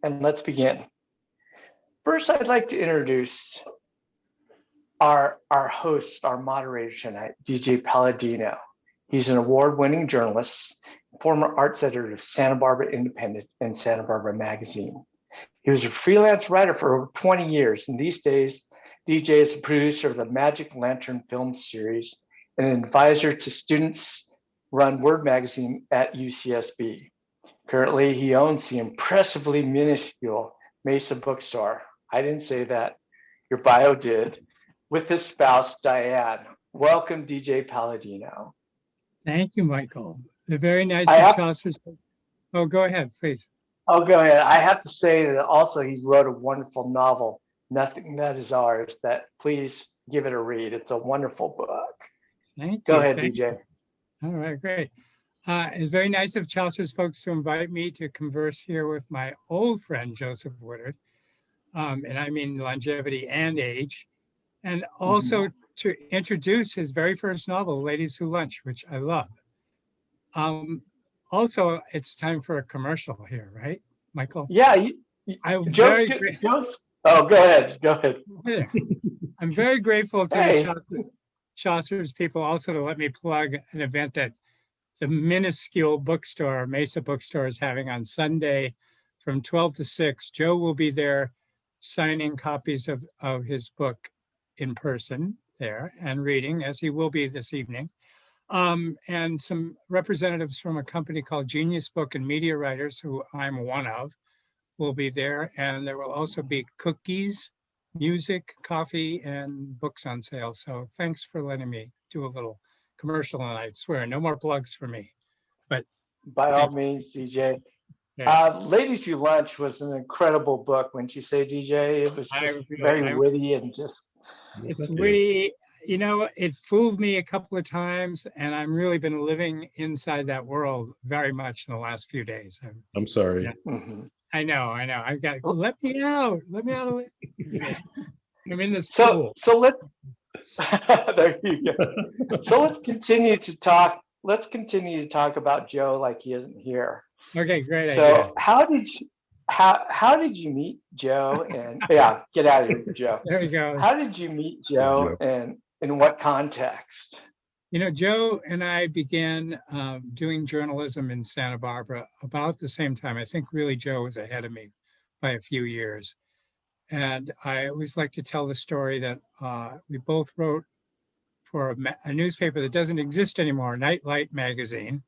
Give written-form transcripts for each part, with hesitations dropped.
and let's begin. First, I'd like to introduce our host, our moderator tonight, DJ Palladino. He's an award-winning journalist, former arts editor of Santa Barbara Independent and Santa Barbara Magazine. He was a freelance writer for over 20 years, and these days, DJ is a producer of the Magic Lantern film series and an advisor to students-run Word magazine at UCSB. Currently, he owns the impressively minuscule Mesa bookstore. I didn't say that, your bio did, with his spouse, Diane. Welcome, DJ Palladino. Thank you, Michael. They're very nice of Chaucer's. Oh, go ahead, please. Oh, go ahead. I have to say that also he's wrote a wonderful novel, Nothing That Is Ours, that please give it a read. It's a wonderful book. Thank you. Go ahead, DJ. All right, great. It's very nice of Chaucer's folks to invite me to converse here with my old friend, Josef Woodard. And I mean longevity and age. And also to introduce his very first novel, Ladies Who Lunch, which I love. Also, it's time for a commercial here, right, Michael? Yeah. Oh, go ahead. Go ahead. I'm very grateful to the Chaucer's people also to let me plug an event that the minuscule bookstore, Mesa Bookstore, is having on Sunday from 12 to 6. Joe will be there signing copies of his book in person there and reading, as he will be this evening. And some representatives from a company called Genius Book and Media Writers, who I'm one of, will be there. And there will also be cookies, music, coffee, and books on sale. So thanks for letting me do a little commercial, and I swear, no more plugs for me. But by all means, DJ. Ladies Who Lunch was an incredible book, wouldn't you say, DJ? It was just very witty and just... It's witty. You know, it fooled me a couple of times, and I've really been living inside that world very much in the last few days. I'm sorry. Yeah. I know. I've got, let me out. Of it. I'm in this pool. So let's, there you go. So let's continue to talk about Joe like he isn't here. Okay, great. So how did you meet Joe? And yeah, get out of here, Joe. There we go. How did you meet Joe, and in what context? You know, Joe and I began doing journalism in Santa Barbara about the same time. I think really Joe was ahead of me by a few years. And I always like to tell the story that we both wrote for a newspaper that doesn't exist anymore, Nightlight magazine.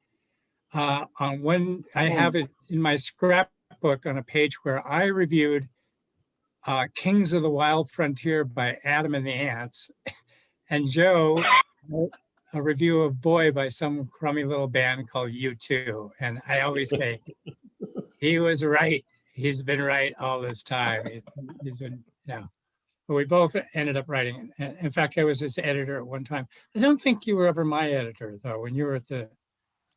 On when I have it in my scrapbook on a page where I reviewed Kings of the Wild Frontier by Adam and the Ants, and Joe wrote a review of Boy by some crummy little band called U2. And I always say, he was right. He's been right all this time. He's been, But we both ended up writing. In fact, I was his editor at one time. I don't think you were ever my editor, though, when you were at the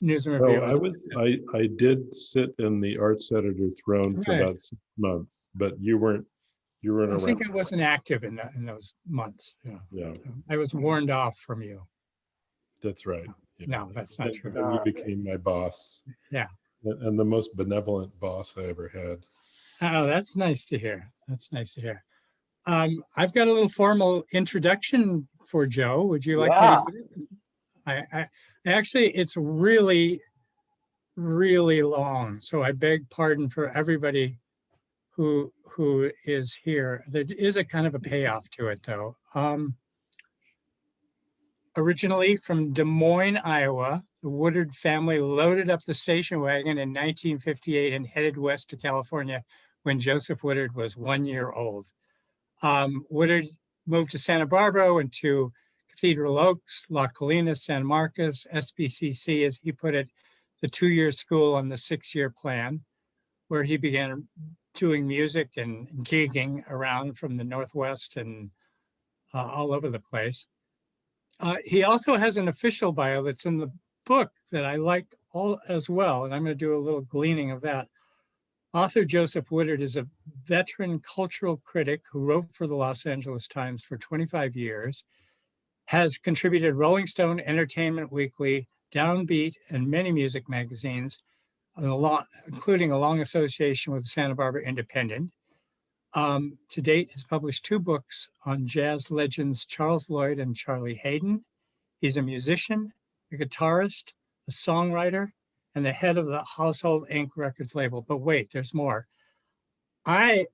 News and Review. No, I did sit in the arts editor throne for about 6 months, but you weren't around. I think I wasn't active in those months. Yeah. I was warned off from you. That's right. Yeah. No, that's not true. You became my boss. Yeah. And the most benevolent boss I ever had. Oh, that's nice to hear. I've got a little formal introduction for Joe. Would you like me to do it? I actually, it's really, really long. So I beg pardon for everybody who is here. There is a kind of a payoff to it, though. Originally from Des Moines, Iowa, the Woodard family loaded up the station wagon in 1958 and headed west to California when Joseph Woodard was 1 year old. Woodard moved to Santa Barbara, went to Cathedral Oaks, La Colina, San Marcos, SBCC, as he put it, the 2-year school on the 6-year plan, where he began doing music and gigging around from the Northwest and all over the place. He also has an official bio that's in the book that I liked all as well, and I'm going to do a little gleaning of that. Author Joseph Woodard is a veteran cultural critic who wrote for the Los Angeles Times for 25 years, has contributed Rolling Stone, Entertainment Weekly, Downbeat, and many music magazines, including a long association with the Santa Barbara Independent. To date, has published 2 books on jazz legends Charles Lloyd and Charlie Haydn. He's a musician, a guitarist, a songwriter, and the head of the Household Inc. Records label. But wait, there's more.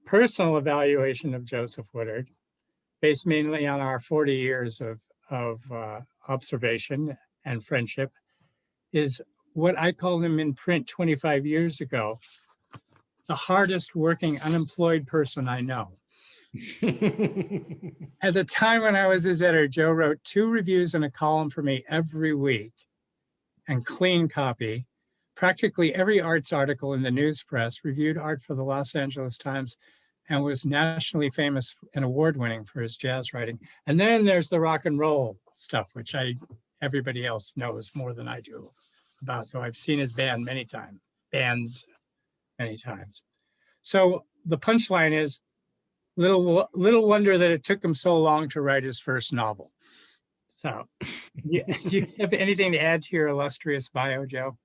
Personal evaluation of Joseph Woodard, based mainly on our 40 years of observation and friendship, is what I called him in print 25 years ago, the hardest working unemployed person I know. At the time when I was his editor, Joe wrote 2 reviews and a column for me every week, and clean copy. Practically every arts article in the news press, reviewed art for the Los Angeles Times, and was nationally famous and award-winning for his jazz writing. And then there's the rock and roll stuff, which everybody else knows more than I do about, though I've seen his bands many times. So the punchline is, little wonder that it took him so long to write his first novel. So, do you have anything to add to your illustrious bio, Joe?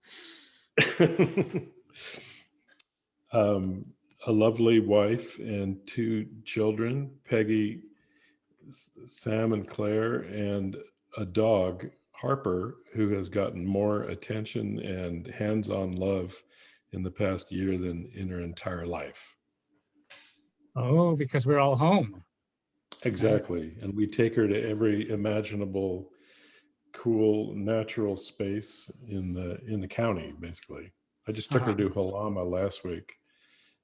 A lovely wife and 2 children, Peggy, Sam, and Claire, and a dog, Harper, who has gotten more attention and hands-on love in the past year than in her entire life. Oh, because we're all home. Exactly. And we take her to every imaginable cool natural space in the county, basically. I just took her to Halama last week.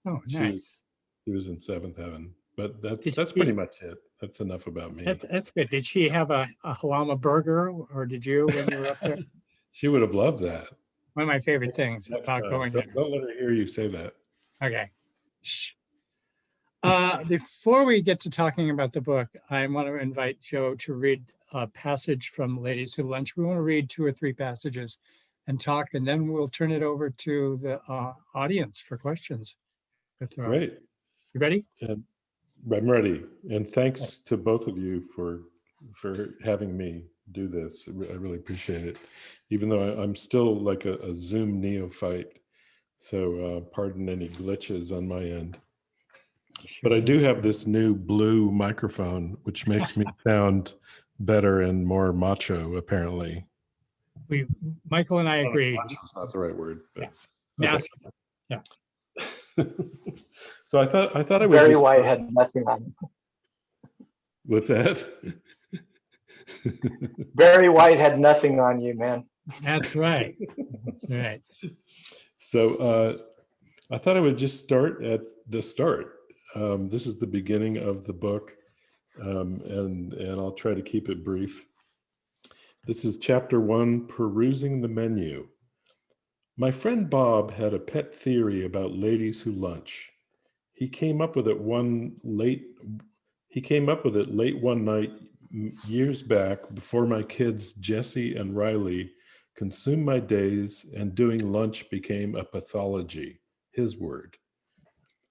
Oh, nice. She was in 7th heaven. But that's pretty much it. That's enough about me. That's good. Did she have a Halama burger, or did you when you were up there? She would have loved that. One of my favorite things Next about time. going there. Don't let her hear you say that. Okay. Shh. Before we get to talking about the book, I want to invite Joe to read a passage from Ladies Who Lunch. We want to read 2 or 3 passages and talk, and then we'll turn it over to the audience for questions. Great. You ready? And I'm ready. And thanks to both of you for having me do this. I really appreciate it. Even though I'm still like a Zoom neophyte. So pardon any glitches on my end. But I do have this new blue microphone, which makes me sound better and more macho, apparently. Michael and I agree. Macho's not the right word. But, yeah. Okay. Yeah. So I thought I would Barry just White had nothing on him. What's that? Barry White had nothing on you, man. That's right. That's right. So I thought I would just start at the start. This is the beginning of the book, and I'll try to keep it brief. This is chapter 1, Perusing the Menu. My friend Bob had a pet theory about ladies who lunch. He came up with it late one night years back, before my kids Jesse and Riley consumed my days and doing lunch became a pathology, his word.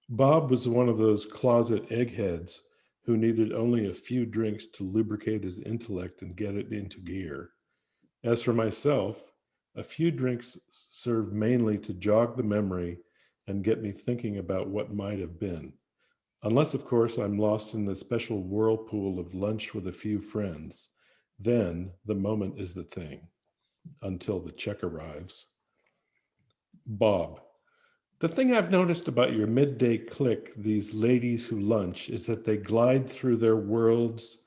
Bob was one of those closet eggheads who needed only a few drinks to lubricate his intellect and get it into gear. As for myself, a few drinks served mainly to jog the memory and get me thinking about what might have been. Unless, of course, I'm lost in the special whirlpool of lunch with a few friends. Then the moment is the thing, until the check arrives. Bob, the thing I've noticed about your midday clique, these ladies who lunch, is that they glide through their worlds,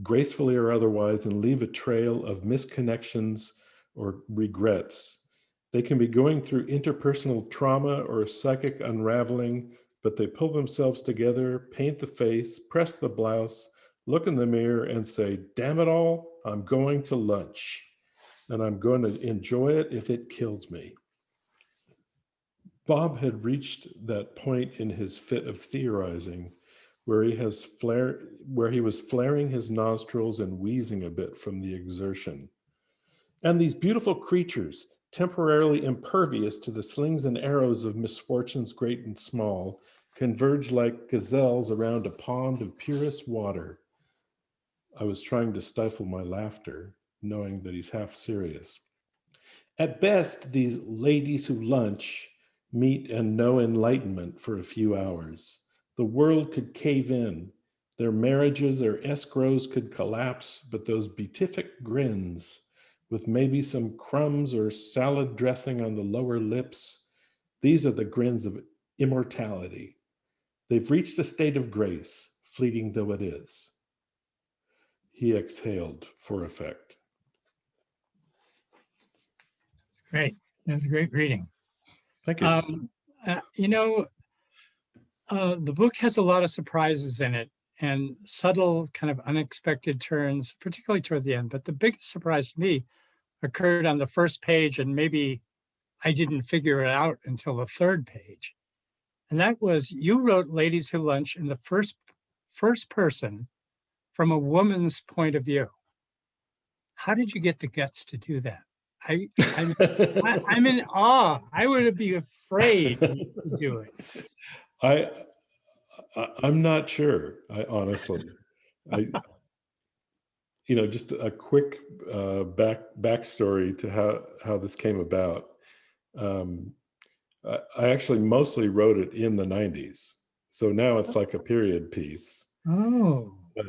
gracefully or otherwise, and leave a trail of misconnections or regrets. They can be going through interpersonal trauma or psychic unraveling, but they pull themselves together, paint the face, press the blouse, look in the mirror, and say, damn it all, I'm going to lunch, and I'm going to enjoy it if it kills me. Bob had reached that point in his fit of theorizing where he was flaring his nostrils and wheezing a bit from the exertion. And these beautiful creatures, temporarily impervious to the slings and arrows of misfortunes great and small, converge like gazelles around a pond of purest water. I was trying to stifle my laughter, knowing that he's half serious. At best, these ladies who lunch meet and know enlightenment for a few hours. The world could cave in. Their marriages, their escrows could collapse, but those beatific grins, with maybe some crumbs or salad dressing on the lower lips, these are the grins of immortality. They've reached a state of grace, fleeting though it is. He exhaled for effect. Great. That's great reading. Thank you. You know, the book has a lot of surprises in it and subtle, kind of unexpected turns, particularly toward the end. But the biggest surprise to me occurred on the first page, and maybe I didn't figure it out until the third page. And that was, you wrote Ladies Who Lunch in the first person from a woman's point of view. How did you get the guts to do that? I'm in awe. I would be afraid to do it. I'm not sure. I honestly, just a quick backstory to how this came about. I actually mostly wrote it in the 90s, so now it's like a period piece. Oh. But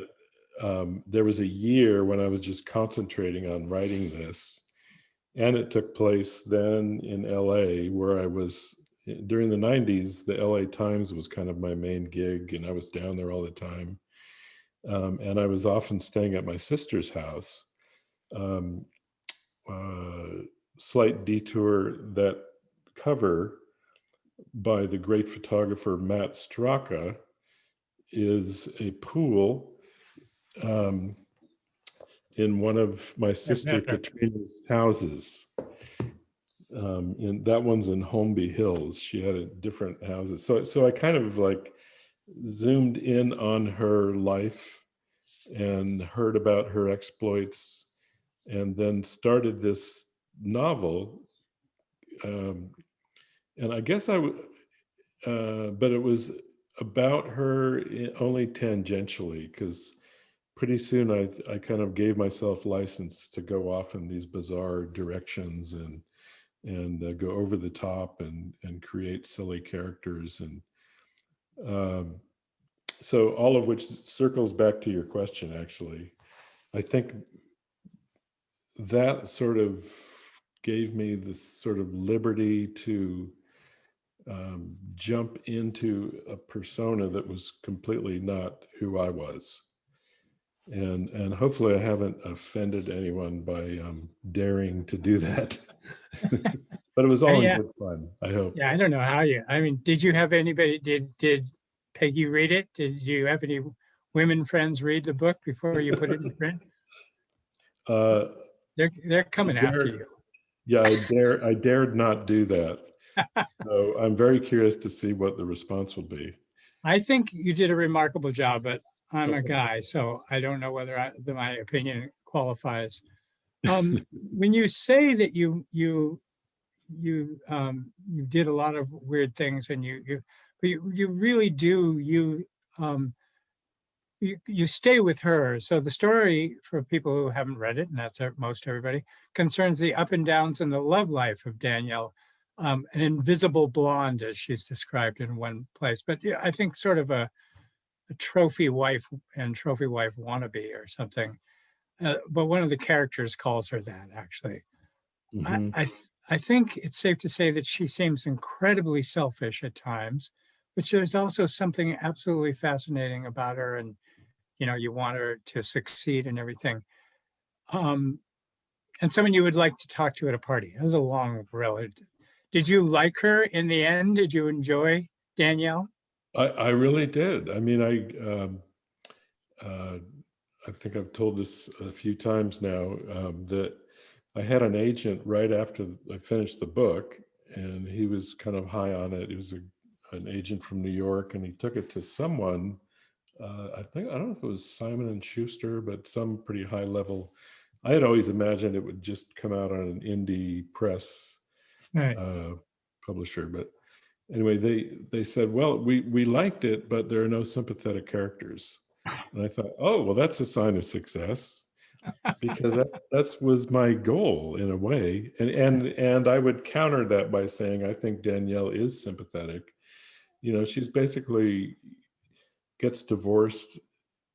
there was a year when I was just concentrating on writing this, and it took place then in LA, where I was during the 90s. The LA Times was kind of my main gig, and I was down there all the time. And I was often staying at my sister's house. Slight detour, that cover by the great photographer Matt Straka is a pool in one of my sister Katrina's houses. That one's in Holmby Hills. She had different houses. So I kind of like zoomed in on her life and heard about her exploits, and then started this novel. And I guess but it was about her only tangentially, because pretty soon I kind of gave myself license to go off in these bizarre directions and go over the top and create silly characters. And so all of which circles back to your question, actually. I think that sort of gave me this sort of liberty to jump into a persona that was completely not who I was. And hopefully I haven't offended anyone by daring to do that. But it was all in good fun, I hope. Yeah, I don't know how did you have anybody, did Peggy read it? Did you have any women friends read the book before you put it in print? They're coming after you. Yeah, I dared not do that. So I'm very curious to see what the response will be. I think you did a remarkable job, but I'm a guy, so I don't know whether my opinion qualifies. When you say that you did a lot of weird things, and you really do, you stay with her. So the story, for people who haven't read it, and that's most everybody, concerns the up and downs in the love life of Danielle, an invisible blonde, as she's described in one place. But yeah, I think sort of a trophy wife and trophy wife wannabe or something. But one of the characters calls her that, actually. Mm-hmm. I think it's safe to say that she seems incredibly selfish at times, but there's also something absolutely fascinating about her, and you want her to succeed and everything. And someone you would like to talk to at a party. That was a long reel. Did you like her in the end? Did you enjoy Danielle? I really did. I mean, I think I've told this a few times now, that I had an agent right after I finished the book, and he was kind of high on it. He was an agent from New York, and he took it to someone, I don't know if it was Simon and Schuster, but some pretty high level. I had always imagined it would just come out on an indie press publisher, but anyway, they said, well, we liked it, but there are no sympathetic characters. And I thought, oh, well, that's a sign of success. because that's was my goal in a way. And I would counter that by saying I think Danielle is sympathetic. She's basically gets divorced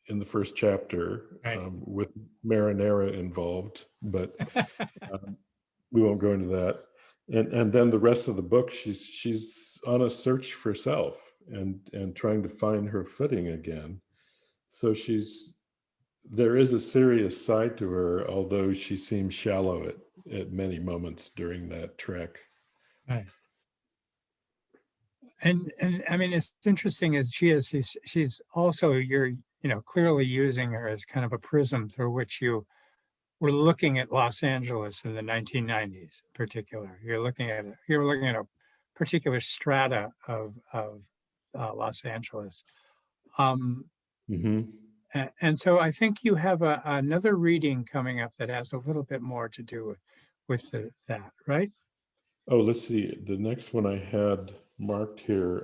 in the first chapter, Right. with marinara involved, but um, we won't go into that. And then the rest of the book, she's on a search for self and trying to find her footing again. So there is a serious side to her, although she seems shallow at many moments during that trek. Right. And I mean, it's interesting as she's also, you're, clearly using her as kind of a prism through which you were looking at Los Angeles in the 1990s in particular. You're looking at a particular strata of Los Angeles. Mm-hmm. And so I think you have another reading coming up that has a little bit more to do with that, right? Oh, let's see. The next one I had marked here,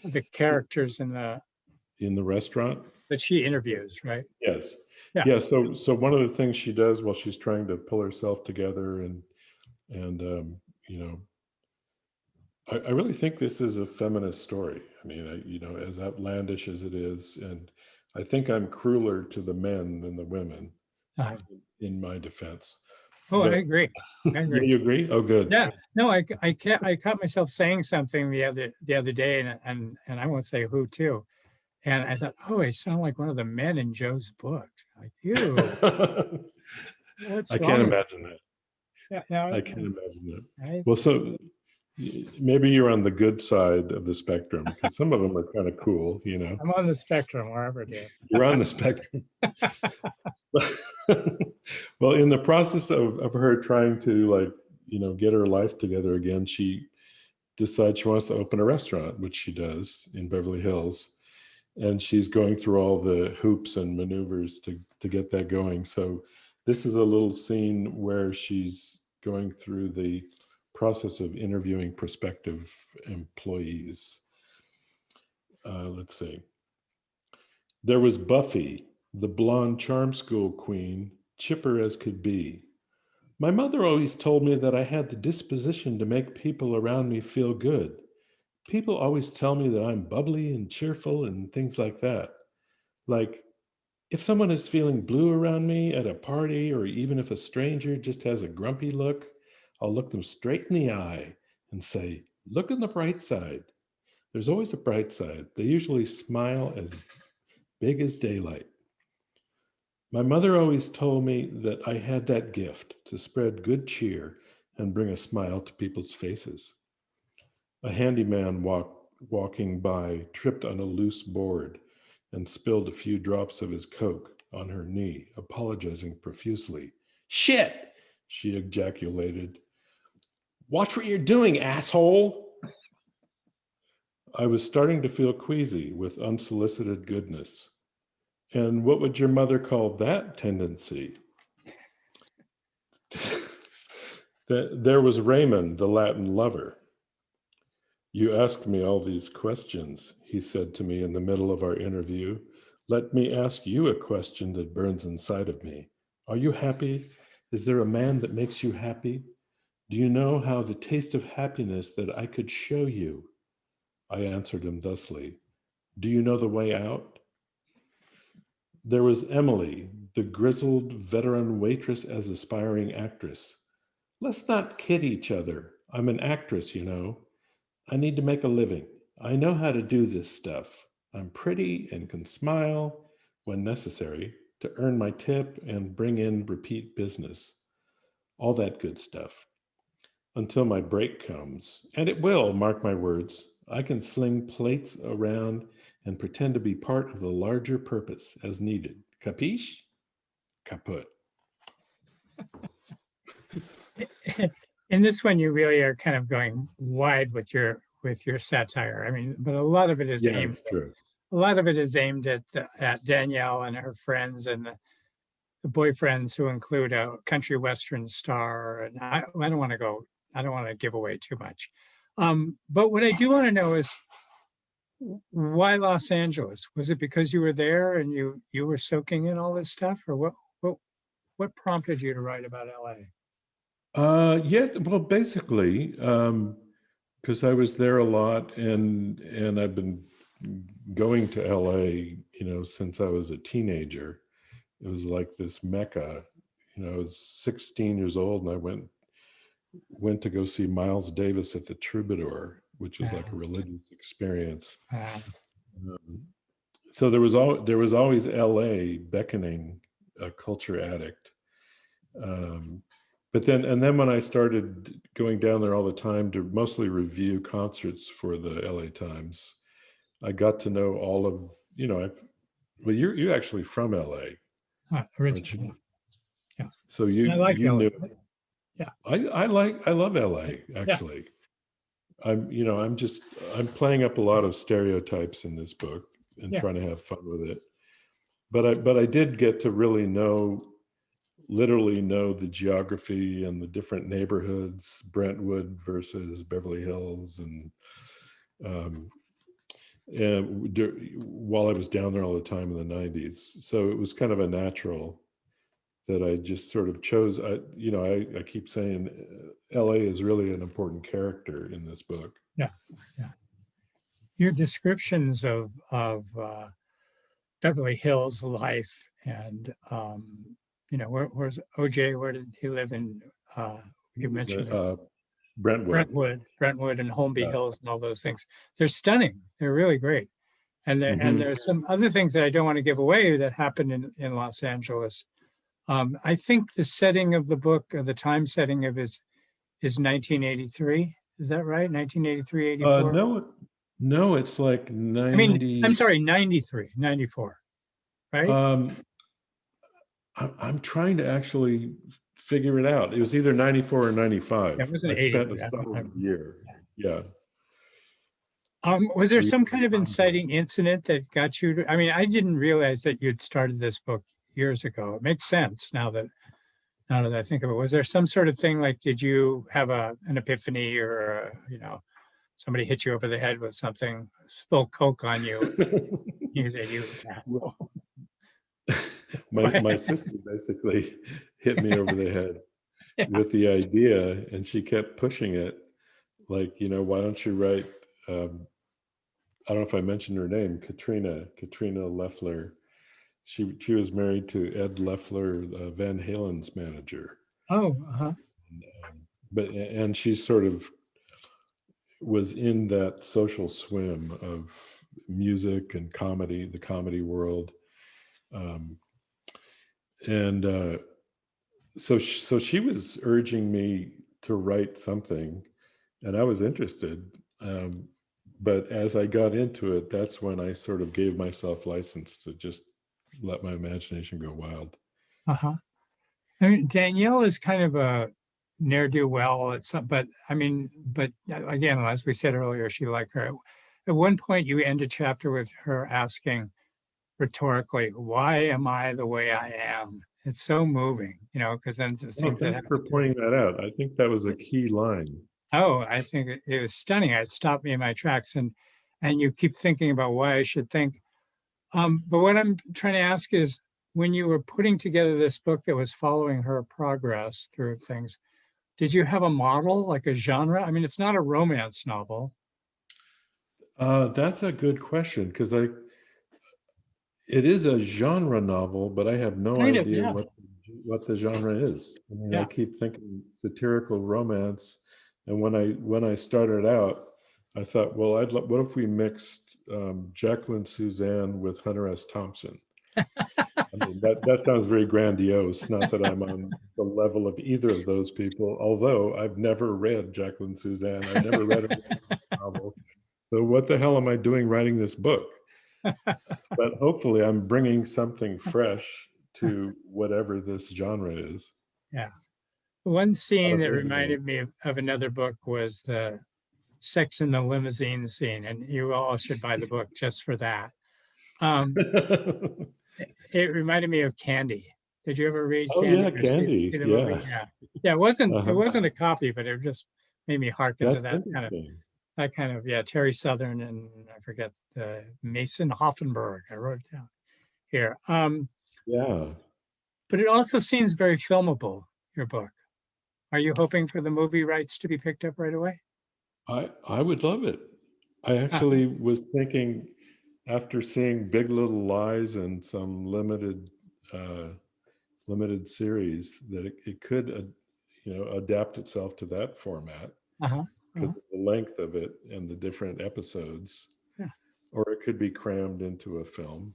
The characters in the restaurant. that she interviews, right? Yes. Yeah. Yeah. So one of the things she does while she's trying to pull herself together and you know, I really think this is a feminist story. I mean, as outlandish as it is, and I think I'm crueler to the men than the women Uh, in my defense. oh, I But agree. I yeah, agree. you agree? Oh, good. Yeah. No, I caught myself saying something the other day, and I won't say who to. And I thought, oh, I sound like one of the men in Joe's books. Like, ew, what's I can't wrong with imagine that. yeah, yeah, I can't imagine that. right? Well, so maybe you're on the good side of the spectrum because some of them are kind of cool, I'm on the spectrum, wherever it is. You're on the spectrum. Well, in the process of her trying to get her life together again, she decides she wants to open a restaurant, which she does in Beverly Hills. And she's going through all the hoops and maneuvers to get that going. So this is a little scene where she's going through the process of interviewing prospective employees. Let's see. There was Buffy, the blonde charm school queen, chipper as could be. My mother always told me that I had the disposition to make people around me feel good. People always tell me that I'm bubbly and cheerful and things like that. Like, if someone is feeling blue around me at a party, or even if a stranger just has a grumpy look, I'll look them straight in the eye and say, look on the bright side. There's always a bright side. They usually smile as big as daylight. My mother always told me that I had that gift to spread good cheer and bring a smile to people's faces. A handyman walking by tripped on a loose board and spilled a few drops of his Coke on her knee, apologizing profusely. Shit, she ejaculated. Watch what you're doing, asshole. I was starting to feel queasy with unsolicited goodness. And what would your mother call that tendency? There was Raymond, the Latin lover. You asked me all these questions, he said to me in the middle of our interview. Let me ask you a question that burns inside of me. Are you happy? Is there a man that makes you happy? Do you know how the taste of happiness that I could show you? I answered him thusly. Do you know the way out? There was Emily, the grizzled veteran waitress as aspiring actress. Let's not kid each other. I'm an actress, you know. I need to make a living. I know how to do this stuff. I'm pretty and can smile when necessary to earn my tip and bring in repeat business. All that good stuff. Until my break comes. And it will, mark my words. I can sling plates around and pretend to be part of the larger purpose as needed. Capiche? Kaput. In this one, you really are kind of going wide with your satire. I mean, but a lot of it is Yeah, aimed. it's true. A lot of it is aimed at Danielle and her friends and the boyfriends who include a country western star. And I don't want to go. I don't want to give away too much. But what I do want to know is why Los Angeles? Was it because you were there and you were soaking in all this stuff, or what? What prompted you to write about LA? Yeah, well, basically, because I was there a lot, and I've been going to LA, since I was a teenager. It was like this mecca. I was 16 years old, and I went to go see Miles Davis at the Troubadour, which was like a religious experience. Um, so there was always LA beckoning a culture addict. But then when I started going down there all the time to mostly review concerts for the LA Times, I got to know all of, well, you're actually from LA, aren't Originally, you? yeah. So I like you LA. knew. Yeah. I love LA, actually. I'm playing up a lot of stereotypes in this book and trying to have fun with it. But I did get to really literally know the geography and the different neighborhoods, Brentwood versus Beverly Hills, and while I was down there all the time in the 90s. So it was kind of a natural that I just sort of chose. I keep saying LA is really an important character in this book. Yeah. Your descriptions of Beverly Hills life and where's OJ? Where did he live in? You mentioned Brentwood. Brentwood and Holmby Yeah. Hills and all those things. They're stunning. They're really great. And Mhm. there's some other things that I don't want to give away that happened in Los Angeles. I think the setting of the book, the time setting of is 1983. Is that right? 1983, 84? No, it's like I mean, 90. I'm sorry, 93, 94, right? I'm trying to actually figure it out. It was either 94 or 95. Yeah, it wasn't I spent 83. a solid year. Yeah. Was there So some kind of inciting incident that got you to, I mean, I didn't realize that you'd started this book years ago. It makes sense now that I think of it. Was there some sort of thing like, did you have an epiphany or, somebody hit you over the head with something, spill Coke on you? You said, you asshole. my sister basically hit me over the head Yeah. with the idea, and she kept pushing it. Like, why don't you write, I don't know if I mentioned her name, Katrina Leffler. She was married to Ed Leffler, Van Halen's manager. Oh, uh-huh. And she sort of was in that social swim of music and comedy, the comedy world. So she was urging me to write something, and I was interested. But as I got into it, that's when I sort of gave myself license to just let my imagination go wild. Uh-huh. I mean, Danielle is kind of a ne'er-do-well at some, but again, as we said earlier, she liked her. At one point, you end a chapter with her asking rhetorically, "Why am I the way I am?" It's so moving, because then the things that Thanks for happen. pointing that out. I think that was a key line. Oh, I think it was stunning. It stopped me in my tracks, and you keep thinking about why I should think. But what I'm trying to ask is, when you were putting together this book that was following her progress through things, did you have a model, like a genre? I mean, it's not a romance novel. That's a good question, because it is a genre novel, but I have no Kind of, idea yeah. what the genre is. I mean, I Yeah. keep thinking satirical romance, and when I started out, I thought, well, what if we mixed Jacqueline Suzanne with Hunter S. Thompson? I mean, that sounds very grandiose. Not that I'm on the level of either of those people, although I've never read Jacqueline Suzanne. I've never read a novel. So what the hell am I doing writing this book? But hopefully I'm bringing something fresh to whatever this genre is. Yeah. One scene that Original. reminded me of another book was the sex in the limousine scene, and you all should buy the book just for that. It reminded me of Candy. Did you ever read Oh Candy? yeah, Or see Candy. the Yeah. movie? Yeah. Yeah, it Uh-huh. wasn't a copy, but it just made me hearken to That's interesting. Terry Southern, and I forget Mason Hoffenberg. I wrote it down here. Yeah. But it also seems very filmable, your book. Are you hoping for the movie rights to be picked up right away? I would love it. I actually was thinking after seeing Big Little Lies and some limited series that it could adapt itself to that format Uh-huh. because Uh-huh. of the length of it and the different episodes, Yeah. or it could be crammed into a film.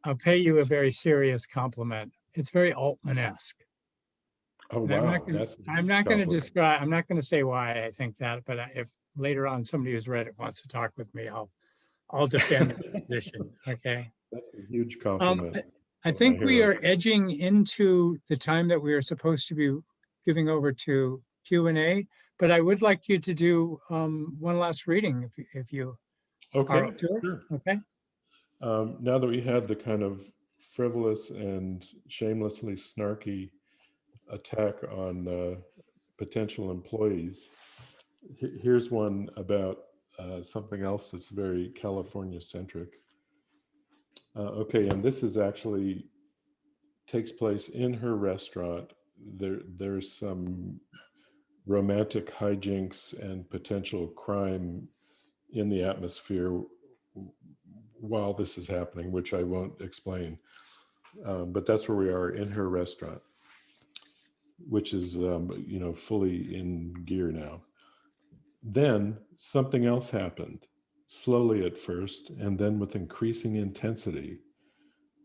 I'll pay you a very serious compliment. It's very Altman-esque. Oh And I'm not wow, going to, that's a I'm huge not going to compliment. describe, I'm not going to say why I think that, but if later on somebody who's read it wants to talk with me, I'll defend the position. Okay. That's a huge Um, compliment. I When I think we hear are edging into the time that we are supposed to be giving over to Q&A, but I would like you to do one last reading if you are okay, up to it. sure. Okay. Now that we had the kind of frivolous and shamelessly snarky attack on potential employees, here's one about something else that's very California centric. Okay, and this is actually takes place in her restaurant. There's some romantic hijinks and potential crime in the atmosphere while this is happening, which I won't explain. But that's where we are in her restaurant, which is fully in gear now. Then something else happened, slowly at first, and then with increasing intensity.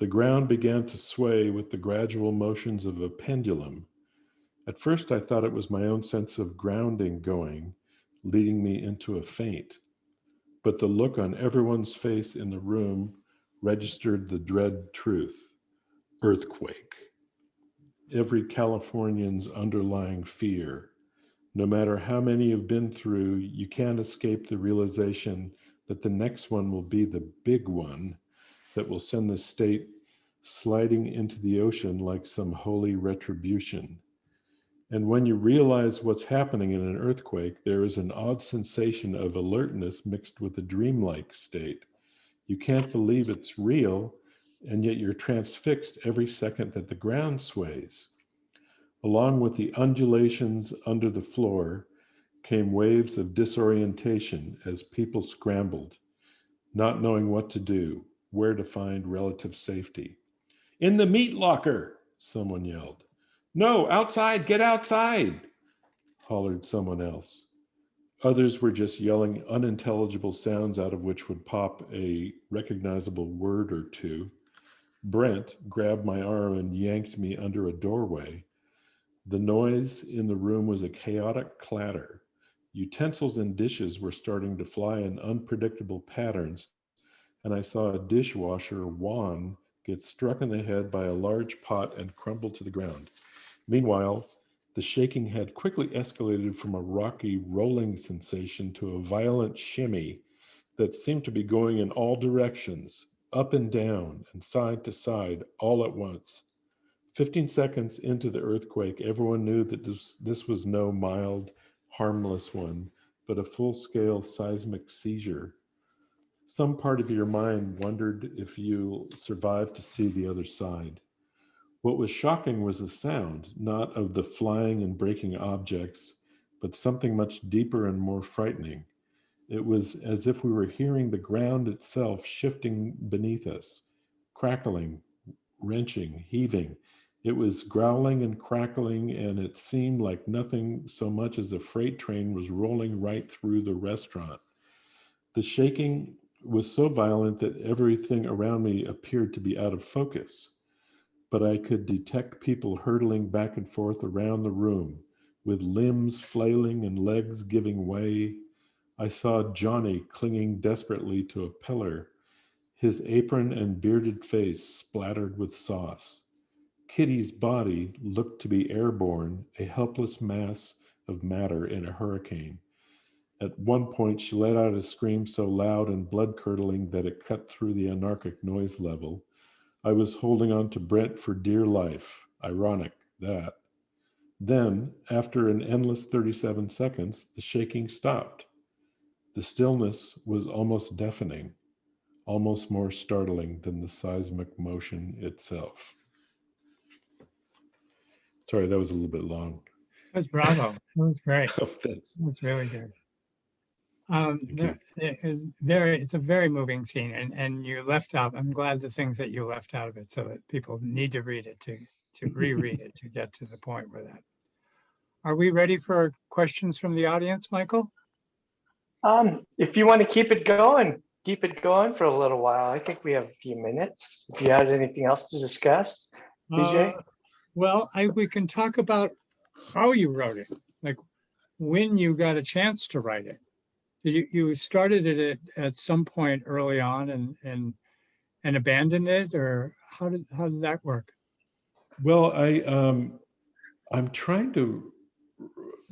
The ground began to sway with the gradual motions of a pendulum. At first, I thought it was my own sense of grounding going, leading me into a faint. But the look on everyone's face in the room registered the dread truth: earthquake. Every Californian's underlying fear. No matter how many you've been through, you can't escape the realization that the next one will be the big one that will send the state sliding into the ocean like some holy retribution. And when you realize what's happening in an earthquake, there is an odd sensation of alertness mixed with a dreamlike state. You can't believe it's real, and yet you're transfixed every second that the ground sways. Along with the undulations under the floor came waves of disorientation as people scrambled, not knowing what to do, where to find relative safety. In the meat locker, someone yelled. No, outside, get outside, hollered someone else. Others were just yelling unintelligible sounds out of which would pop a recognizable word or two. Brent grabbed my arm and yanked me under a doorway. The noise in the room was a chaotic clatter. Utensils and dishes were starting to fly in unpredictable patterns, and I saw a dishwasher, Juan, get struck in the head by a large pot and crumble to the ground. Meanwhile, the shaking had quickly escalated from a rocky rolling sensation to a violent shimmy that seemed to be going in all directions, up and down and side to side, all at once. 15 seconds into the earthquake, everyone knew that this was no mild, harmless one, but a full-scale seismic seizure. Some part of your mind wondered if you'll survive to see the other side. What was shocking was the sound, not of the flying and breaking objects, but something much deeper and more frightening. It was as if we were hearing the ground itself shifting beneath us, crackling, wrenching, heaving. It was growling and crackling, and it seemed like nothing so much as a freight train was rolling right through the restaurant. The shaking was so violent that everything around me appeared to be out of focus, but I could detect people hurtling back and forth around the room, with limbs flailing and legs giving way. I saw Johnny clinging desperately to a pillar, his apron and bearded face splattered with sauce. Kitty's body looked to be airborne, a helpless mass of matter in a hurricane. At one point, she let out a scream so loud and blood-curdling that it cut through the anarchic noise level. I was holding on to Brent for dear life. Ironic, that. Then, after an endless 37 seconds, the shaking stopped. The stillness was almost deafening, almost more startling than the seismic motion itself. Sorry, that was a little bit long. That was bravo. That was great. Oh, thanks. That was really good. Thank you. It's a very moving scene, and you left out. I'm glad the things that you left out of it, so that people need to read it to reread it to get to the point where that. Are we ready for questions from the audience, Michael? If you want to keep it going for a little while. I think we have a few minutes. If you had anything else to discuss, DJ? Well, we can talk about how you wrote it, like when you got a chance to write it. You started it at some point early on and abandoned it, or how did that work? Well, I'm trying to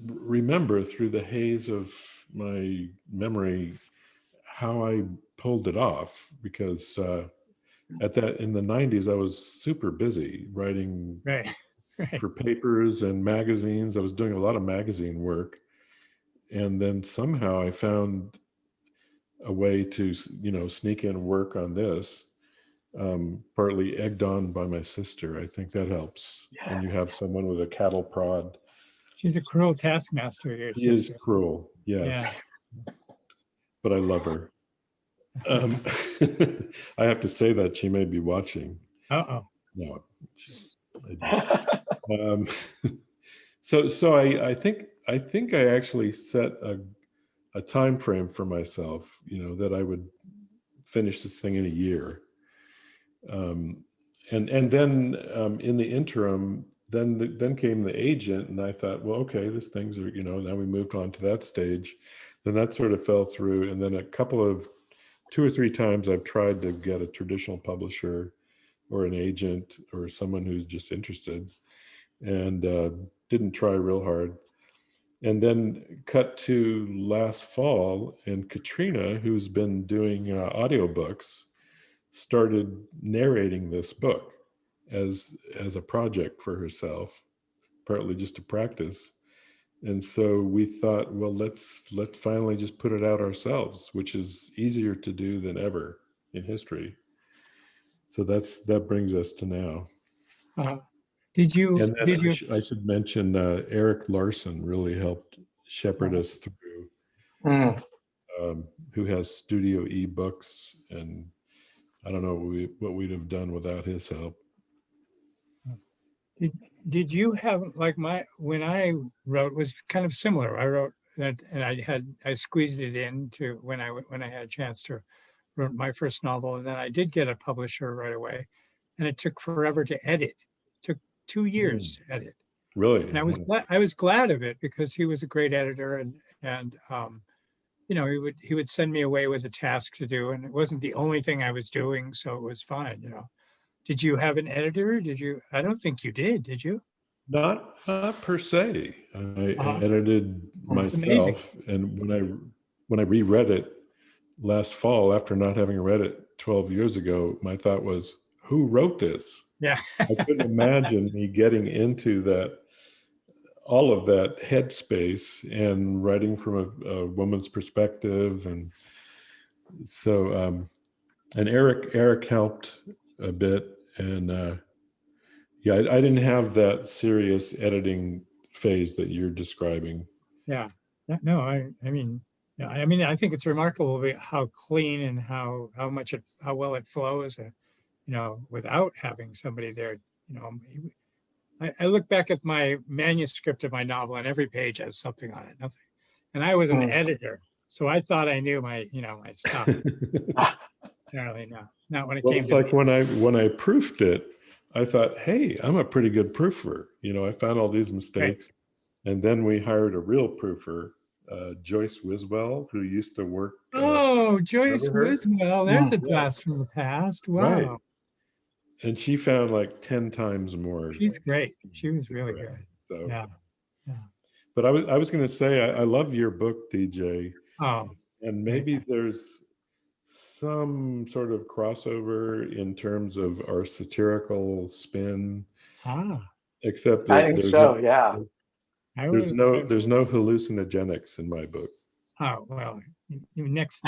remember through the haze of my memory how I pulled it off, because in the 90s I was super busy writing Right. for papers and magazines. I was doing a lot of magazine work, and then somehow I found a way to sneak in work on this, partly egged on by my sister. I think that helps when you have someone with a cattle prod. She's a cruel taskmaster here. She is cruel, yes. Yeah. But I love her. I have to say that she may be watching. Uh-oh. No. So I think I actually set a time frame for myself, that I would finish this thing in a year. And then in the interim, then came the agent, and I thought, well, okay, these things are, now we moved on to that stage. Then that sort of fell through. And then 2 or 3 times I've tried to get a traditional publisher or an agent or someone who's just interested, and didn't try real hard. And then cut to last fall, and Katrina, who's been doing audiobooks, started narrating this book as a project for herself, partly just to practice. And so we thought, well, let's finally just put it out ourselves, which is easier to do than ever in history. So that brings us to now. I should mention Eric Larson really helped shepherd us through, who has Studio eBooks, and I don't know what we'd have done without his help. Did you have, like, when I wrote was kind of similar. I wrote that, and I squeezed it into when I had a chance to write my first novel, and then I did get a publisher right away, and it took forever to edit. It took 2 years to edit. Really? And I was glad of it, because he was a great editor, and he would send me away with a task to do, and it wasn't the only thing I was doing, so it was fine. Did you have an editor? I don't think you did you? Not per se. I edited myself, and when I reread it last fall, after not having read it 12 years ago, my thought was, who wrote this? Yeah. I couldn't imagine me getting into all of that headspace and writing from a woman's perspective. And so, and Eric helped a bit. And I didn't have that serious editing phase that you're describing. Yeah. No, I think it's remarkable how clean and how well it flows, without having somebody there. I look back at my manuscript of my novel, and every page has something on it, nothing. And I was an editor, so I thought I knew my stuff. Apparently not when it came it's to like when I proofed it, I thought, hey, I'm a pretty good proofer. I found all these mistakes. Right. And then we hired a real proofer, Joyce Wiswell, who used to work. Joyce Wiswell. There's a blast from the past. Wow. Right. And she found like 10 times more. She's great. She was really good. So, yeah. But I was going to say, I love your book, DJ. Oh. And maybe there's some sort of crossover in terms of our satirical spin. Except that I think so. There's no hallucinogenics in my book. Oh, well, the next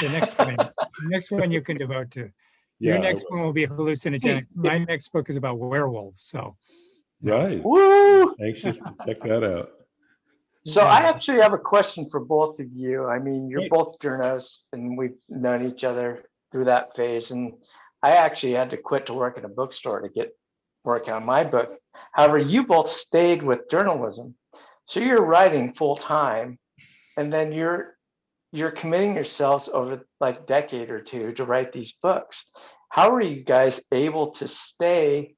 one you can devote to. Your next one will be hallucinogenic. My next book is about werewolves. So No. Right. Woo! Anxious to check that out. So Yeah. I actually have a question for both of you. I mean, you're Hey. both journalists and we've known each other through that phase. And I actually had to quit to work in a bookstore to get working on my book. However, you both stayed with journalism. So you're writing full time and then you're committing yourselves over like a decade or two to write these books. How are you guys able to stay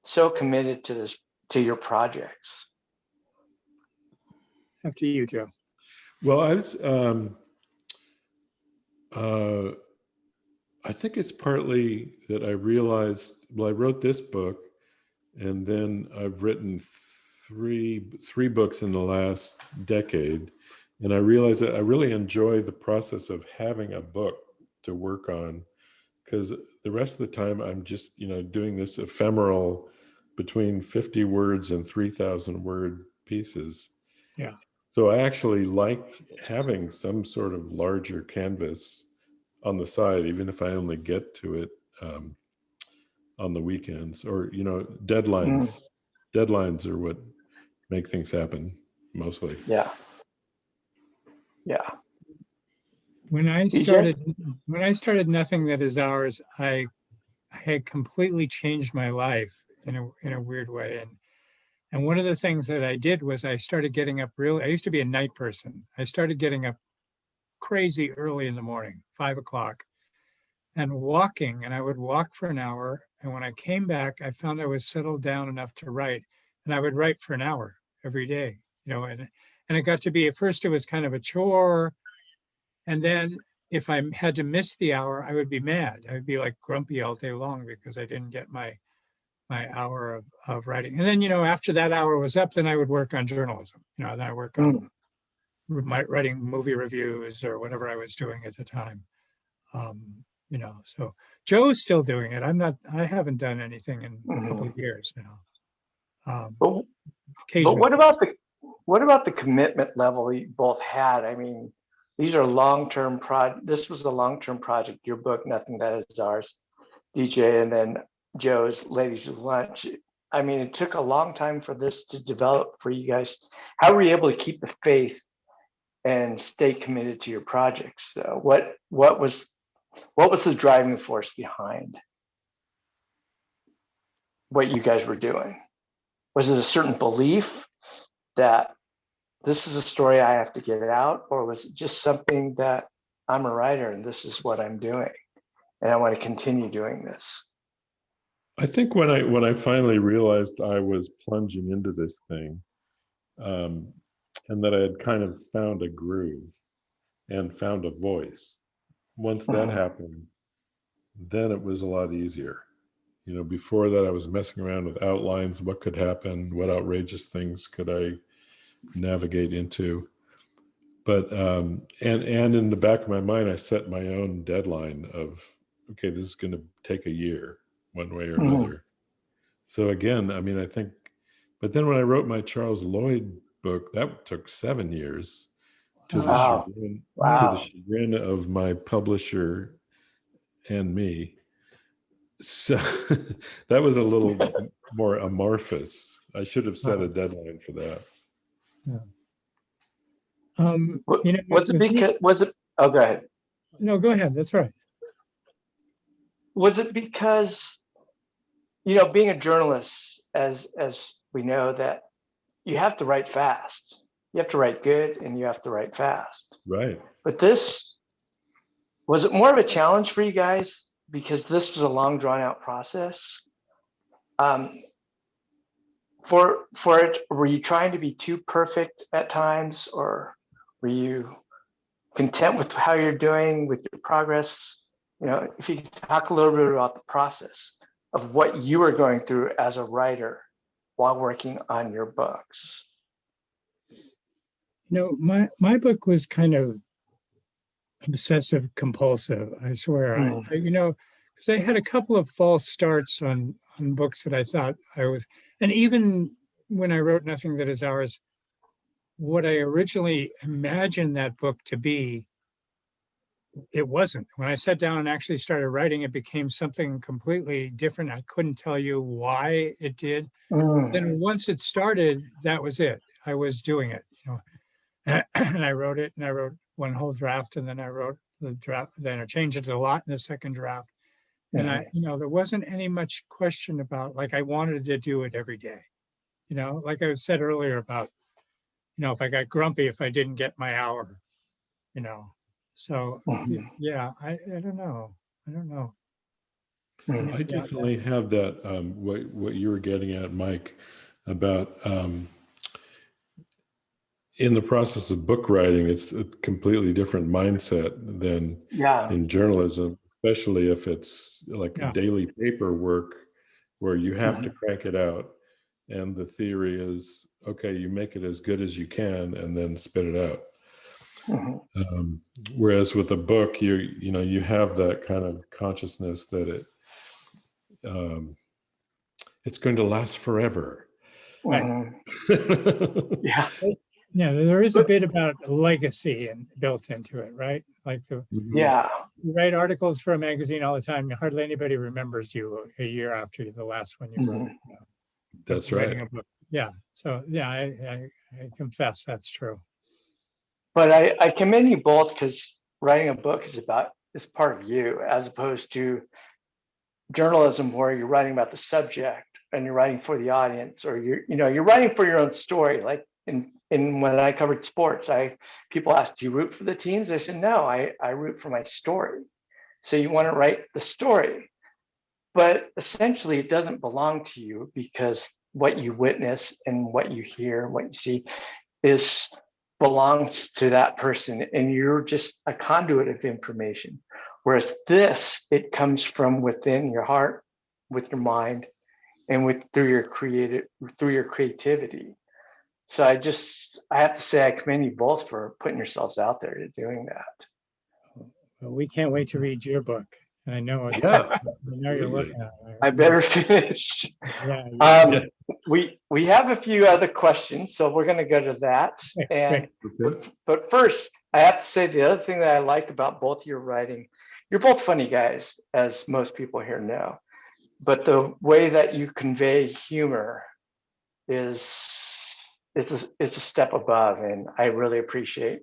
so committed to your projects? After you, Joe. Well, uh, I think it's partly that I realized, well, I wrote this book and then I've written three books in the last decade. And I realized that I really enjoy the process of having a book to work on, because the rest of the time I'm just, doing this ephemeral between 50 words and 3,000 word pieces. Yeah. So I actually like having some sort of larger canvas on the side, even if I only get to it on the weekends, or deadlines. Deadlines are what make things happen mostly. Yeah. When I DJ? started Nothing That Is Ours, I had completely changed my life in a weird way. And one of the things that I did was I started getting up I used to be a night person. I started getting up crazy early in the morning, 5 o'clock, and walking. And I would walk for an hour. And when I came back, I found I was settled down enough to write. And I would write for an hour every day, and it got to be, at first it was kind of a chore. And then if I had to miss the hour, I would be mad. I would be like grumpy all day long because I didn't get my hour of writing. And then, after that hour was up, then I would work on journalism. Then I work on writing movie reviews or whatever I was doing at the time. So Joe's still doing it. I haven't done anything in a couple of years now. But Occasionally. what about the commitment level you both had? I mean, these are long-term this was a long-term project, your book, Nothing That Is Ours, DJ, and then Joe's Ladies with Lunch. I mean, it took a long time for this to develop for you guys. How were you able to keep the faith and stay committed to your projects? What was the driving force behind what you guys were doing? Was it a certain belief that this is a story I have to get out, or was it just something that I'm a writer and this is what I'm doing and I want to continue doing this? I think when I finally realized I was plunging into this thing, and that I had kind of found a groove and found a voice, once that happened, then it was a lot easier. Before that I was messing around with outlines, what could happen, what outrageous things could I navigate into. But and in the back of my mind, I set my own deadline of, okay, this is going to take a year, one way or another. So again, I mean, I think, but then when I wrote my Charles Lloyd book, that took 7 years to the chagrin of my publisher and me. So that was a little more amorphous. I should have set a deadline for that. Oh, go ahead. No, go ahead. That's right. Was it because, being a journalist, as we know, that you have to write fast, you have to write good, and you have to write fast. Right. But was it more of a challenge for you guys because this was a long, drawn out process? For it, were you trying to be too perfect at times, or were you content with how you're doing with your progress? If you could talk a little bit about the process of what you were going through as a writer while working on your books. My book was kind of obsessive compulsive, I swear. Because I had a couple of false starts on books that I thought I was, and even when I wrote Nothing That Is Ours, what I originally imagined that book to be it wasn't. When I sat down and actually started writing, it became something completely different. I couldn't tell you why it did. Then once it started, that was it. I was doing it, and I wrote it, and I wrote one whole draft, and then I wrote the draft, then I changed it a lot in the second draft. And I, there wasn't any much question about, like, I wanted to do it every day. Like I said earlier about, if I got grumpy if I didn't get my hour, So yeah, I don't know. I don't know. I definitely have that, what you were getting at, Mike, about in the process of book writing, it's a completely different mindset than in journalism, especially if it's like daily paperwork where you have to crank it out. And the theory is, okay, you make it as good as you can and then spit it out. Whereas with a book, you have that kind of consciousness that it's going to last forever. Right. Yeah, there is a bit about legacy and built into it, right? Like you write articles for a magazine all the time. Hardly anybody remembers you a year after the last one you wrote. That's right. A book. Yeah. So yeah, I confess that's true. But I commend you both, because writing a book is part of you, as opposed to journalism where you're writing about the subject and you're writing for the audience, or you're writing for your own story. Like in when I covered sports, people asked, do you root for the teams? I said, no, I root for my story. So you want to write the story, but essentially it doesn't belong to you, because what you witness and what you hear, what you see belongs to that person, and you're just a conduit of information. Whereas it comes from within your heart, with your mind, and through your creativity. So I have to say, I commend you both for putting yourselves out there to doing that. Well, we can't wait to read your book. I know it's. I know you're working on it. I better finish. We have a few other questions, so we're going to go to that. But first, I have to say, the other thing that I like about both your writing, you're both funny guys, as most people here know, but the way that you convey humor it's a step above, and I really appreciate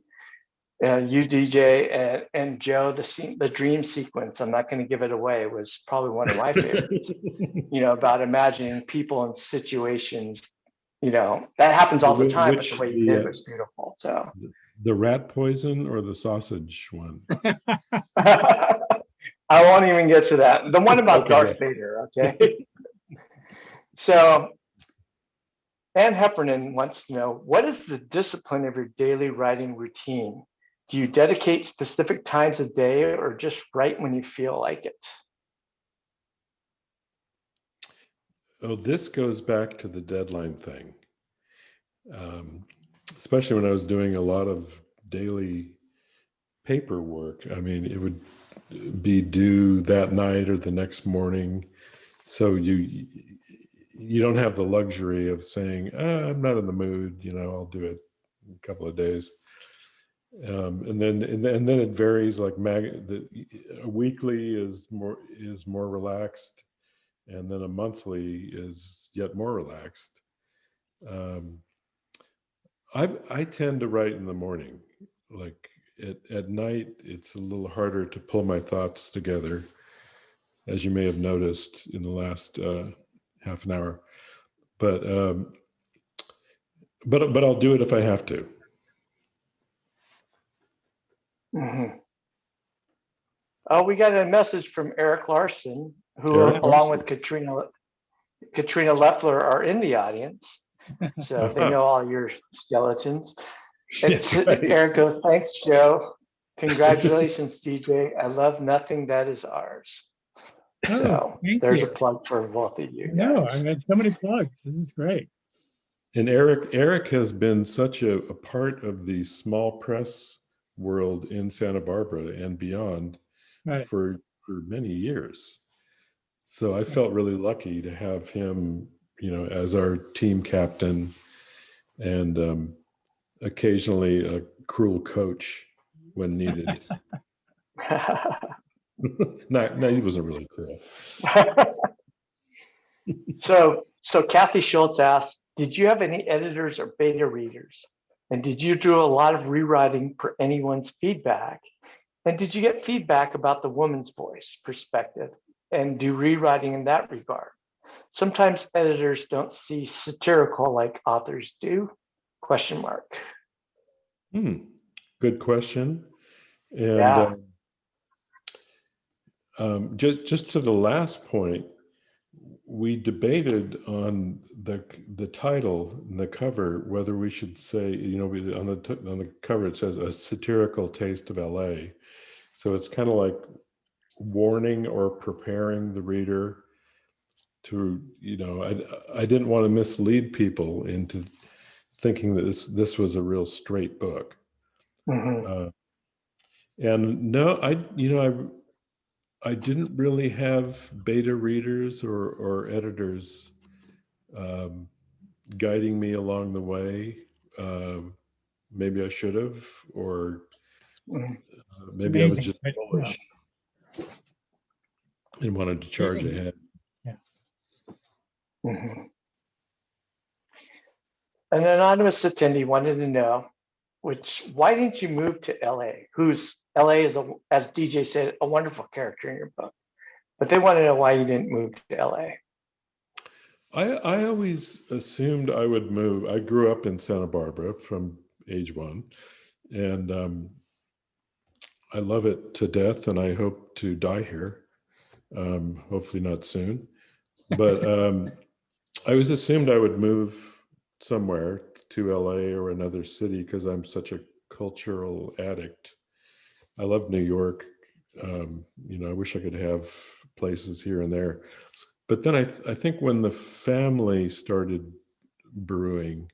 you, DJ, and Joe. The dream sequence, I'm not going to give it away, was probably one of my favorites. About imagining people in situations, that happens all the time, but the way you did it was beautiful. So the rat poison or the sausage one? I won't even get to that. The one about Darth Vader, okay? So Ann Heffernan wants to know, what is the discipline of your daily writing routine? Do you dedicate specific times a day, or just write when you feel like it? Oh, this goes back to the deadline thing. Especially when I was doing a lot of daily paperwork. I mean, it would be due that night or the next morning. So you don't have the luxury of saying, I'm not in the mood, I'll do it in a couple of days. And then it varies. Like a weekly is more relaxed, and then a monthly is yet more relaxed. I tend to write in the morning. Like at night, it's a little harder to pull my thoughts together, as you may have noticed in the last half an hour. But I'll do it if I have to. Oh, we got a message from Eric Larson, who, along with Katrina Leffler, are in the audience. So they know all your skeletons. Eric goes, thanks, Joe. Congratulations, DJ. I love nothing that is ours. So there's a plug for both of you. No, I mean, so many plugs. This is great. And Eric has been such a part of the small press world in Santa Barbara and beyond for many years. So I felt really lucky to have him, as our team captain, and occasionally a cruel coach when needed. No, he wasn't really cruel. So Kathy Schultz asked, did you have any editors or beta readers? And did you do a lot of rewriting for anyone's feedback? And did you get feedback about the woman's voice perspective and do rewriting in that regard? Sometimes editors don't see satirical like authors do, question mark. Good question. And Yeah. Just to the last point, we debated on the title and the cover whether we should say, on the cover it says a satirical taste of LA. So it's kind of like warning or preparing the reader to, I didn't want to mislead people into thinking that this was a real straight book. Mm-hmm. And no, I didn't really have beta readers or editors guiding me along the way. Maybe I should have, or maybe I was amazing, just but, bullish and wanted to charge ahead. Yeah. Mm-hmm. An anonymous attendee wanted to know, why didn't you move to LA? LA is, as DJ said, a wonderful character in your book, but they want to know why you didn't move to LA. I always assumed I would move. I grew up in Santa Barbara from age 1, and I love it to death, and I hope to die here. Hopefully not soon, but I always assumed I would move somewhere to LA or another city because I'm such a cultural addict. I love New York. I wish I could have places here and there. But then I think when the family started brewing,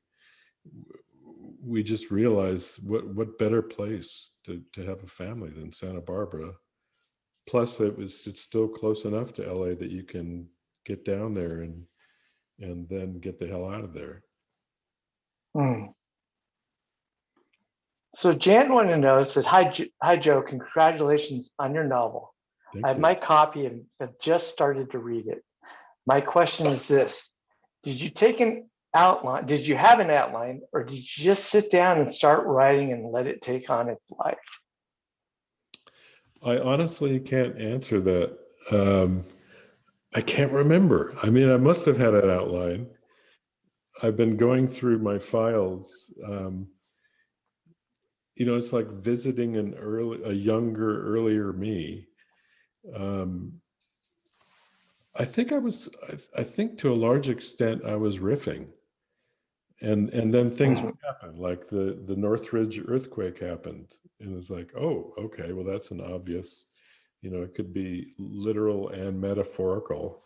we just realized what better place to have a family than Santa Barbara. Plus, it's still close enough to LA that you can get down there and then get the hell out of there. So Jan wanted to know, says, hi Joe, congratulations on your novel. Thank I have you. my copy and have just started to read it. My question is this: did you take an outline? Did you have an outline, or did you just sit down and start writing and let it take on its life? I honestly can't answer that. I can't remember. I mean, I must have had an outline. I've been going through my files. It's like visiting a younger, earlier me. I think I think to a large extent I was riffing, and then things would happen, like the Northridge earthquake happened, and it's like, oh, okay, well that's an obvious, it could be literal and metaphorical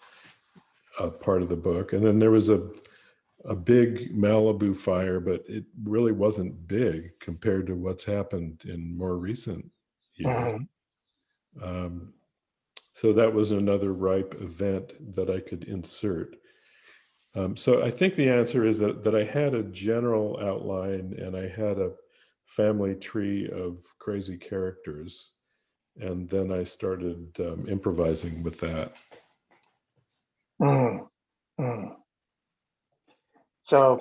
part of the book. And then there was a big Malibu fire, but it really wasn't big compared to what's happened in more recent years. So that was another ripe event that I could insert. So I think the answer is that I had a general outline and I had a family tree of crazy characters. And then I started improvising with that. So,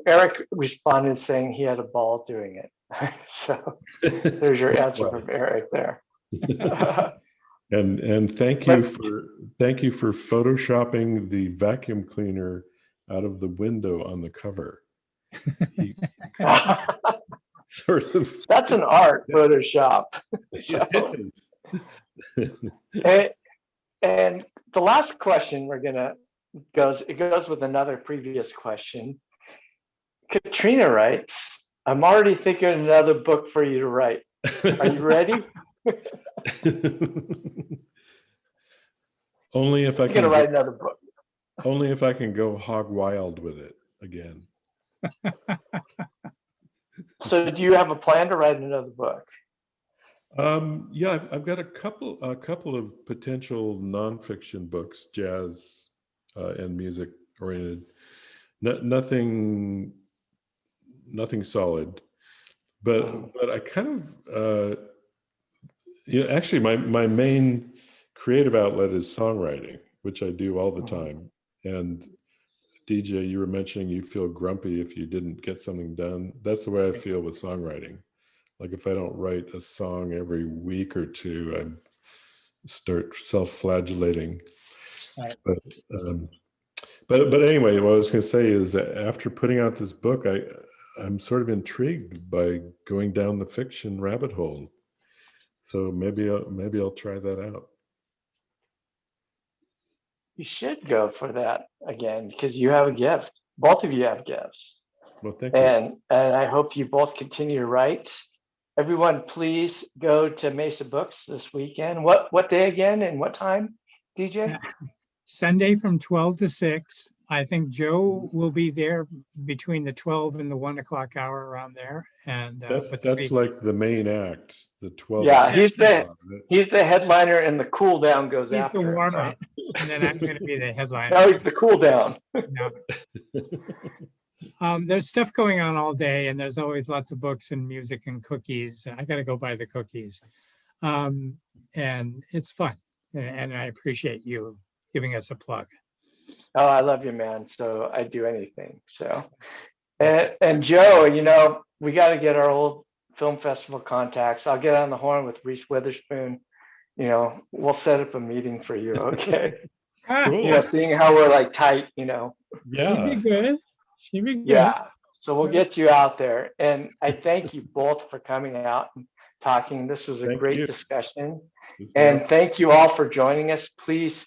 Eric responded saying he had a ball doing it. So there's your answer from Eric there. And thank you for photoshopping the vacuum cleaner out of the window on the cover. Sort of. That's an art, Photoshop. It is. And the last question goes with another previous question. Katrina writes, I'm already thinking of another book for you to write. Are you ready? Only if I can write another book. Only if I can go hog wild with it again. So do you have a plan to write another book? Yeah, I've got a couple of potential nonfiction books, jazz and music oriented. Nothing solid, but I kind of Yeah, actually, my main creative outlet is songwriting, which I do all the Mhm. time. And DJ, you were mentioning you feel grumpy if you didn't get something done. That's the way I feel with songwriting. Like if I don't write a song every week or two, I start self-flagellating. Right. Um, but anyway, what I was going to say is that after putting out this book, I'm sort of intrigued by going down the fiction rabbit hole. So maybe I'll try that out. You should go for that again because you have a gift. Both of you have gifts. Well, thank you. And I hope you both continue to write. Everyone, please go to Mesa Books this weekend. What day again and what time, DJ? Sunday from 12 to 6. I think Joe will be there between the 12 and the 1 o'clock hour around there. And That's like the main act, the 12. Yeah, o'clock. he's the headliner and the cool down goes he's after the him, warm up, right? and then I'm going to be the headliner. No, he's the cool down. No. There's stuff going on all day, and there's always lots of books and music and cookies. I got to go buy the cookies, and it's fun. And I appreciate you giving us a plug. Oh, I love you, man. So I'd do anything. So, and Joe, you know, we got to get our old film festival contacts. I'll get on the horn with Reese Witherspoon. You know, we'll set up a meeting for you. Okay. Cool. You know, seeing how we're like tight, you know. She'd be good. She'd be good. Yeah. So we'll get you out there. And I thank you both for coming out and talking. This was a Thank great you. discussion. And thank you all for joining us. Please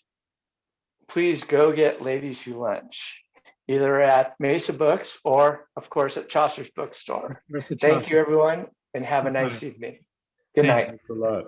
go get Ladies Who Lunch, either at Mesa Books or, of course, at Chaucer's bookstore. Thank you, everyone, and have a nice evening. Good night. Thanks a lot.